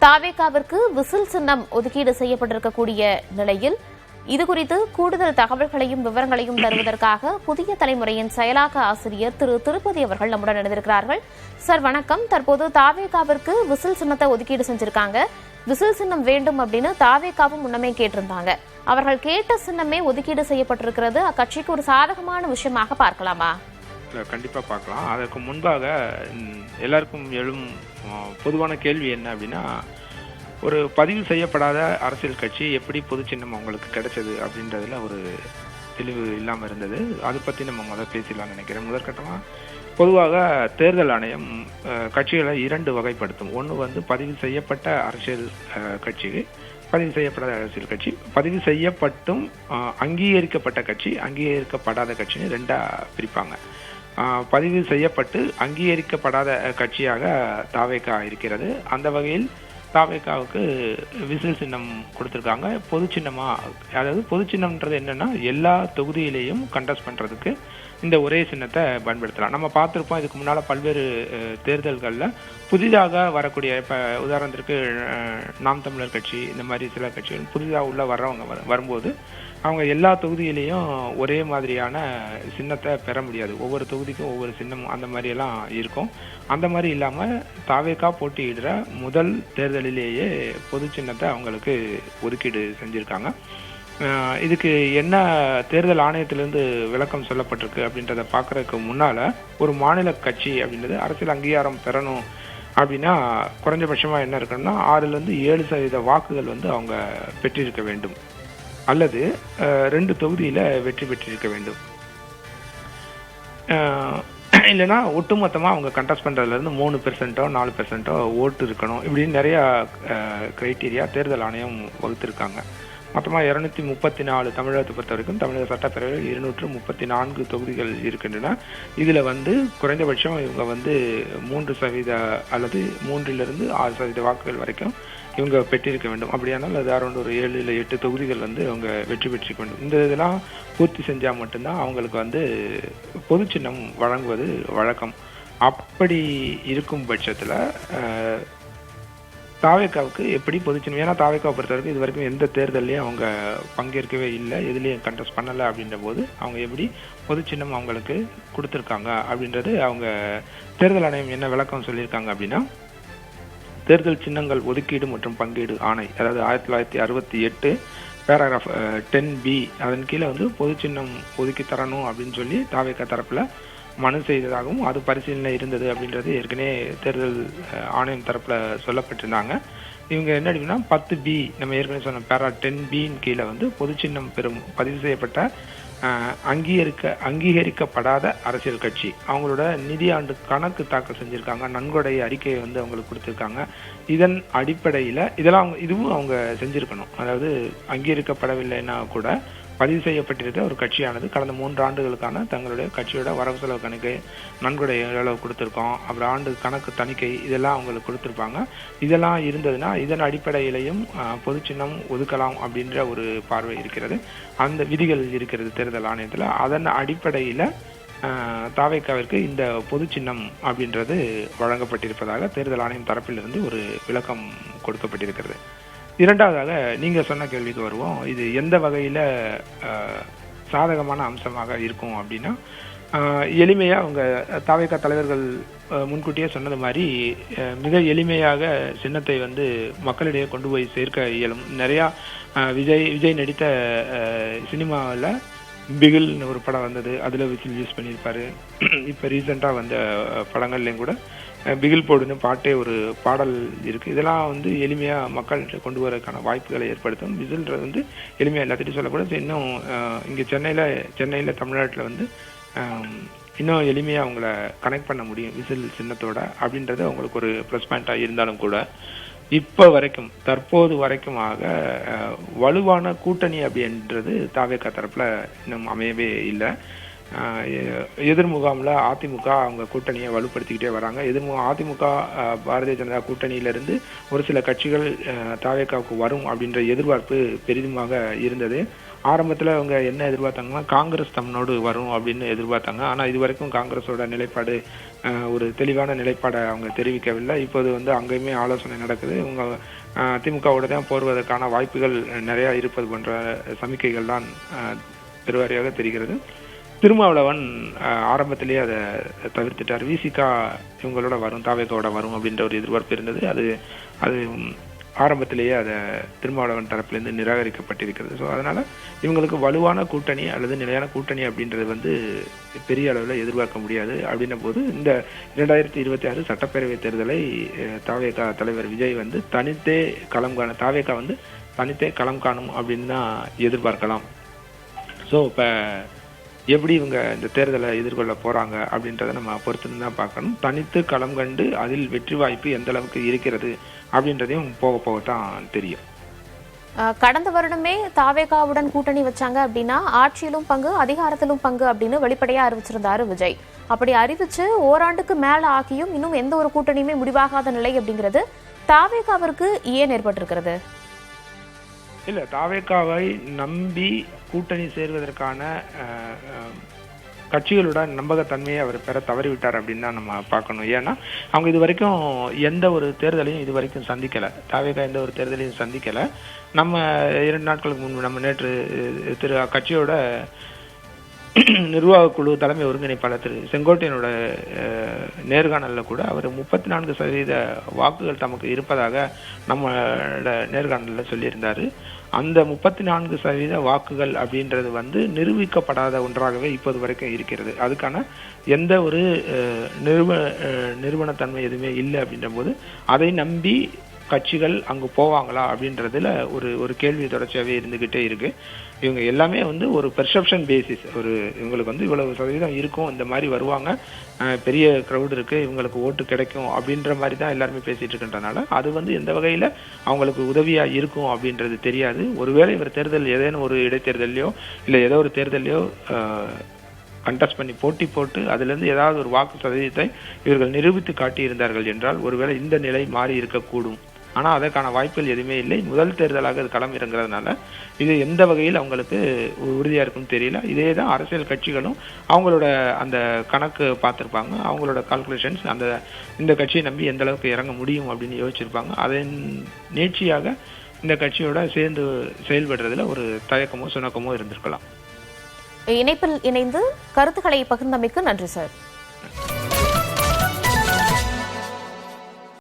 தாவேகாவிற்கு whistle சின்னம் ஒதுக்கீடு செய்யப்பட்டிருக்கக்கூடிய நிலையில் இதுகுறித்து கூடுதல் தகவல்களையும் விவரங்களையும் தருவதற்காக புதிய தலைமுறையின் செயலாக்க ஆசிரியர் திரு திருப்பதி அவர்கள் நம்முடன் இணைந்திருக்கிறார்கள். சார் வணக்கம். தற்போது தாவேகாவிற்கு விசில் சின்னத்தை ஒதுக்கீடு செஞ்சிருக்காங்க. விசில் சின்னம் வேண்டும் அப்படின்னு தாவேகாவும் முன்னமே கேட்டிருந்தாங்க. அவர்கள் கேட்ட சின்னமே ஒதுக்கீடு செய்யப்பட்டிருக்கிறது. அக்கட்சிக்கு ஒரு சாதகமான விஷயமாக பார்க்கலாமா? கண்டிப்பா பார்க்கலாம். அதற்கு முன்பாக எல்லாருக்கும் எழும் பொதுவான கேள்வி என்ன அப்படின்னா, ஒரு பதிவு செய்யப்படாத அரசியல் கட்சி எப்படி பொது சின்னம் அவங்களுக்கு கிடைச்சது அப்படின்றதுல ஒரு தெளிவு இல்லாமல் இருந்தது. அதை பற்றி நம்ம முதல் பேசலாம்னு நினைக்கிறேன். முதற்கட்டமாக பொதுவாக தேர்தல் ஆணையம் கட்சிகளை இரண்டு வகைப்படுத்தும். ஒன்று பதிவு செய்யப்பட்ட அரசியல் கட்சி, பதிவு செய்யப்படாத அரசியல் கட்சி, பதிவு செய்யப்பட்டும் அங்கீகரிக்கப்பட்ட கட்சி, அங்கீகரிக்கப்படாத கட்சின்னு ரெண்டா பிரிப்பாங்க. பதிவு செய்யப்பட்டு அங்கீகரிக்கப்படாத கட்சியாக தாவேகா இருக்கிறது. அந்த வகையில் தாவேகாவுக்கு விசில் சின்னம் கொடுத்துருக்காங்க. பொது சின்னமா, அதாவது பொது சின்னம்ன்றது என்னன்னா எல்லா தொகுதியிலையும் கண்டஸ்ட் பண்றதுக்கு இந்த ஒரே சின்னத்தை பயன்படுத்தலாம். நம்ம பார்த்துருப்போம் இதுக்கு முன்னால பல்வேறு தேர்தல்களில் புதிதாக வரக்கூடிய, இப்போ உதாரணத்திற்கு நாம் தமிழர் கட்சி, இந்த மாதிரி சில கட்சிகள் புதிதாக உள்ள வர்றவங்க வரும்போது அவங்க எல்லா தொகுதியிலையும் ஒரே மாதிரியான சின்னத்தை பெற முடியாது. ஒவ்வொரு தொகுதிக்கும் ஒவ்வொரு சின்னம் அந்த மாதிரியெல்லாம் இருக்கும். அந்த மாதிரி இல்லாமல் தாவேகா போட்டியிடுற முதல் தேர்தலிலேயே பொது சின்னத்தை அவங்களுக்கு ஒதுக்கீடு செஞ்சுருக்காங்க. இதுக்கு என்ன தேர்தல் ஆணையத்திலிருந்து விளக்கம் சொல்லப்பட்டிருக்கு அப்படின்றத பார்க்கறதுக்கு முன்னால, ஒரு மாநில கட்சி அப்படின்றது அரசியல் அங்கீகாரம் பெறணும் அப்படின்னா குறைஞ்சபட்சமாக என்ன இருக்குன்னா 6-7% வாக்குகள் அவங்க பெற்றிருக்க வேண்டும், அல்லது 2 தொகுதியில் வெற்றி பெற்றிருக்க வேண்டும். இல்லைன்னா ஒட்டுமொத்தமாக அவங்க கண்டஸ்ட் பண்ணுறதுலேருந்து 3%, 4% ஓட்டு இருக்கணும். இப்படின்னு நிறையா கிரைட்டீரியா தேர்தல் ஆணையம் வகுத்திருக்காங்க. மொத்தமாக 234 தமிழகத்தை பொறுத்த வரைக்கும் தமிழக சட்டப்பேரவையில் 234 தொகுதிகள் இருக்கின்றன. இதில் குறைந்தபட்சம் இவங்க 3% அல்லது 3-6% வாக்குகள் வரைக்கும் இவங்க பெற்றிருக்க வேண்டும். அப்படியானால் அது அரௌண்ட் ஒரு 7-8 தொகுதிகள் அவங்க வெற்றி பெற்றிருக்க வேண்டும். இந்த இதெல்லாம் பூர்த்தி செஞ்சால் மட்டும்தான் அவங்களுக்கு பொது சின்னம் வழங்குவது வழக்கம். அப்படி இருக்கும் பட்சத்தில் தாவேகாவுக்கு எப்படி பொது சின்னம்? ஏன்னா தாவேகாவை பொறுத்த வரைக்கும் இது வரைக்கும் எந்த தேர்தலையும் அவங்க பங்கேற்கவே இல்லை, எதுலேயும் கண்டஸ்ட் பண்ணலை. அப்படின்ற போது அவங்க எப்படி பொது சின்னம் அவங்களுக்கு கொடுத்துருக்காங்க அப்படின்றது அவங்க தேர்தல் ஆணையம் என்ன விளக்கம் சொல்லியிருக்காங்க அப்படின்னா, தேர்தல் சின்னங்கள் ஒதுக்கீடு மற்றும் பங்கீடு ஆணை, அதாவது 1968 பேராகிராஃப் 10B, அதன் கீழே பொது சின்னம் ஒதுக்கி தரணும் அப்படின்னு சொல்லி தாவேகா தரப்புல மனு செய்ததாகவும் அது பரிசீலனை இருந்தது அப்படின்றது ஏற்கனவே தேர்தல் ஆணையம் தரப்புல சொல்லப்பட்டிருந்தாங்க. இவங்க என்ன அப்படின்னா 10B, நம்ம ஏற்கனவே சொன்ன பேரா 10Bயின் கீழே பொது சின்னம் பெறும் பதிவு செய்யப்பட்ட அங்கீகரிக்கப்படாத அரசியல் கட்சி அவங்களோட நிதியாண்டு கணக்கு தாக்கல் செஞ்சிருக்காங்க, நன்கொடை அறிக்கையை அவங்களுக்கு கொடுத்துருக்காங்க. இதன் அடிப்படையில் இதுவும் அவங்க செஞ்சிருக்கணும். அதாவது அங்கீகரிக்கப்படவில்லைன்னா கூட பதிவு செய்யப்பட்டிருக்க ஒரு கட்சியானது கடந்த 3 ஆண்டுகளுக்கான தங்களுடைய கட்சியோட வரவு செலவு கணக்கு, நன்கொடை எவ்வளவு கொடுத்துருக்கோம், அப்புறம் ஆண்டு கணக்கு தணிக்கை, இதெல்லாம் அவங்களுக்கு கொடுத்துருப்பாங்க. இதெல்லாம் இருந்ததுன்னா இதன் அடிப்படையிலையும் பொது சின்னம் ஒதுக்கலாம் அப்படின்ற ஒரு பார்வை இருக்கிறது, அந்த விதிகள் இருக்கிறது தேர்தல் ஆணையத்தில். அதன் அடிப்படையில் தாவேகாவிற்கு இந்த பொது சின்னம் அப்படின்றது வழங்கப்பட்டிருப்பதாக தேர்தல் ஆணையம் தரப்பிலிருந்து ஒரு விளக்கம் கொடுக்கப்பட்டிருக்கிறது. இரண்டாவதாக நீங்க சொன்ன கேள்விக்கு வருவோம். இது எந்த வகையில சாதகமான அம்சமாக இருக்கும் அப்படின்னா, எளிமையா அவங்க தாவேகா தலைவர்கள் முன்கூட்டியே சொன்னது மாதிரி மிக எளிமையாக சின்னத்தை மக்களிடையே கொண்டு போய் சேர்க்க இயலும். நிறையா விஜய் நடித்த சினிமாவில் பிகில்னு ஒரு படம் வந்தது, அதில் விசில் யூஸ் பண்ணியிருப்பாரு. இப்போ ரீசெண்டாக வந்த படங்கள்லேயும் கூட பிகில் போடுன்னு பாட்டே ஒரு பாடல் இருக்குது. இதெல்லாம் எளிமையாக மக்கள்கிட்ட கொண்டு வரதுக்கான வாய்ப்புகளை ஏற்படுத்தும். விசில்ன்றது எளிமையாக எல்லாத்திட்டையும் சொல்லக்கூடாது. இன்னும் இங்கே சென்னையில் தமிழ்நாட்டில் இன்னும் எளிமையாக அவங்கள கனெக்ட் பண்ண முடியும் விசில் சின்னத்தோட அப்படின்றது அவங்களுக்கு ஒரு ப்ளஸ் பாயிண்டாக இருந்தாலும் கூட, இப்போ வரைக்கும் தற்போது வரைக்குமாக வலுவான கூட்டணி அப்படின்றது தாவேகா தரப்புல இன்னும் அமையவே இல்லை. எதிர் முகாமில் அதிமுக அவங்க கூட்டணியை வலுப்படுத்திக்கிட்டே வராங்க. அதிமுக பாரதிய ஜனதா கூட்டணியிலிருந்து ஒரு சில கட்சிகள் தாவேகாவுக்கு வரும் அப்படின்ற எதிர்பார்ப்பு பெரிதுமாக இருந்தது. ஆரம்பத்தில் அவங்க என்ன எதிர்பார்த்தாங்கன்னா காங்கிரஸ் தம்மனோடு வரும் அப்படின்னு எதிர்பார்த்தாங்க. ஆனால் இது வரைக்கும் காங்கிரஸோட நிலைப்பாடு ஒரு தெளிவான நிலைப்பாடை அவங்க தெரிவிக்கவில்லை. இப்போது அங்கேயுமே ஆலோசனை நடக்குது. இவங்க திமுகவோட தான் போடுவதற்கான வாய்ப்புகள் நிறையா இருப்பது போன்ற சமிக்கைகள் தான் பெருவாரியாக தெரிகிறது. திருமாவளவன் ஆரம்பத்திலேயே அதை தவிர்த்துட்டார். விசிகா இவங்களோட வரும், தாவேகாவோட வரும் அப்படின்ற ஒரு எதிர்பார்ப்பு இருந்தது. அது ஆரம்பத்திலேயே அதை திருமாவளவன் தரப்பிலிருந்து நிராகரிக்கப்பட்டிருக்கிறது. ஸோ அதனால இவங்களுக்கு வலுவான கூட்டணி அல்லது நிலையான கூட்டணி அப்படின்றது பெரிய அளவில் எதிர்பார்க்க முடியாது. அப்படின்ன போது இந்த 2026 சட்டப்பேரவை தேர்தலை தாவேகா தலைவர் விஜய் தனித்தே களம் காண தாவேகா தனித்தே களம் காணும் அப்படின்னு தான் எதிர்பார்க்கலாம். ஸோ இப்போ எப்படி இவங்க இந்த தேர்தலை எதிர்கொள்ள போறாங்க அப்படின்றத நம்ம பொறுத்து தான் பார்க்கணும். தனித்து களம் கண்டு அதில் வெற்றி வாய்ப்பு எந்த அளவுக்கு இருக்கிறது அப்படின்றதையும் போக போகத்தான் தெரியும். கடந்த வருடமே தாவேகாவுடன் கூட்டணி வச்சாங்க அப்படின்னா ஆட்சியிலும் பங்கு அதிகாரத்திலும் பங்கு அப்படின்னு வெளிப்படையா அறிவிச்சிருந்தாரு விஜய். அப்படி அறிவிச்சு ஓராண்டுக்கு மேல ஆகியும் இன்னும் எந்த ஒரு கூட்டணியுமே முடிவாகாத நிலை அப்படிங்கிறது தாவேகாவிற்கு ஏன் ஏற்பட்டிருக்கிறது? இல்ல, தாவேகாவை நம்பி கூட்டணி சேர்வதற்கான கட்சிகளோட நம்பகத்தன்மையை அவர் பெற தவறிவிட்டார் அப்படின்னு தான் நம்ம பார்க்கணும். ஏன்னா அவங்க இது வரைக்கும் எந்த ஒரு தேர்தலையும் இது வரைக்கும் சந்திக்கல. தாவேகா எந்த ஒரு தேர்தலையும் சந்திக்கல. நம்ம 2 நாட்களுக்கு முன்பு நம்ம நேற்று கட்சியோட நிர்வாக குழு தலைமை ஒருங்கிணைப்பாளர் திரு செங்கோட்டையனோட நேர்காணலில் கூட அவர் 34% வாக்குகள் தமக்கு இருப்பதாக நம்மளோட நேர்காணலில் சொல்லியிருந்தாரு. அந்த 34% வாக்குகள் அப்படின்றது நிரூபிக்கப்படாத ஒன்றாகவே இப்போது வரைக்கும் இருக்கிறது. அதுக்கான எந்த ஒரு நிறுவனத்தன்மை எதுவுமே இல்லை அப்படின்ற போது அதை நம்பி கட்சிகள் அங்கு போவாங்களா அப்படின்றதுல ஒரு கேள்வி தொடர்ச்சியாகவே இருந்துகிட்டே இருக்கு. இவங்க எல்லாமே ஒரு பெர்செப்ஷன் பேசிஸ், இவங்களுக்கு இவ்வளவு சதவீதம் இருக்கும், இந்த மாதிரி வருவாங்க, பெரிய க்ரௌட் இருக்கு, இவங்களுக்கு ஓட்டு கிடைக்கும் அப்படின்ற மாதிரி தான் எல்லாருமே பேசிட்டு இருக்கின்றனால அது எந்த வகையில அவங்களுக்கு உதவியா இருக்கும் அப்படின்றது தெரியாது. ஒருவேளை இவர் தேர்தல் ஏதேனும் ஒரு இடைத்தேர்தலையோ இல்லை ஏதோ ஒரு தேர்தலையோ கண்டெஸ்ட் பண்ணி போட்டி போட்டு அதுல இருந்து ஏதாவது ஒரு வாக்கு சதவீதத்தை இவர்கள் நிரூபித்து காட்டியிருந்தார்கள் என்றால் ஒருவேளை இந்த நிலை மாறி இருக்கக்கூடும். ஆனா அதற்கான வாய்ப்புகள் எதுவுமே இல்லை. முதல் தேர்தலாக அது களம் இறங்குறதுனால இது எந்த வகையில் அவங்களுக்கு உறுதியா இருக்குன்னு தெரியல. இதே தான் அரசியல் கட்சிகளும் அவங்களோட அந்த கணக்கு பார்த்திருப்பாங்க, அவங்களோட கால்குலேஷன்ஸ் இந்த கட்சியை நம்பி எந்த அளவுக்கு இறங்க முடியும் அப்படின்னு யோசிச்சிருப்பாங்க. அதன் நீட்சியாக இந்த கட்சியோட சேர்ந்து செயல்படுறதுல ஒரு தயக்கமோ சுணக்கமோ இருந்திருக்கலாம். இணைப்பில் இணைந்து கருத்துக்களை பகிர்ந்தமைக்கு நன்றி சார்.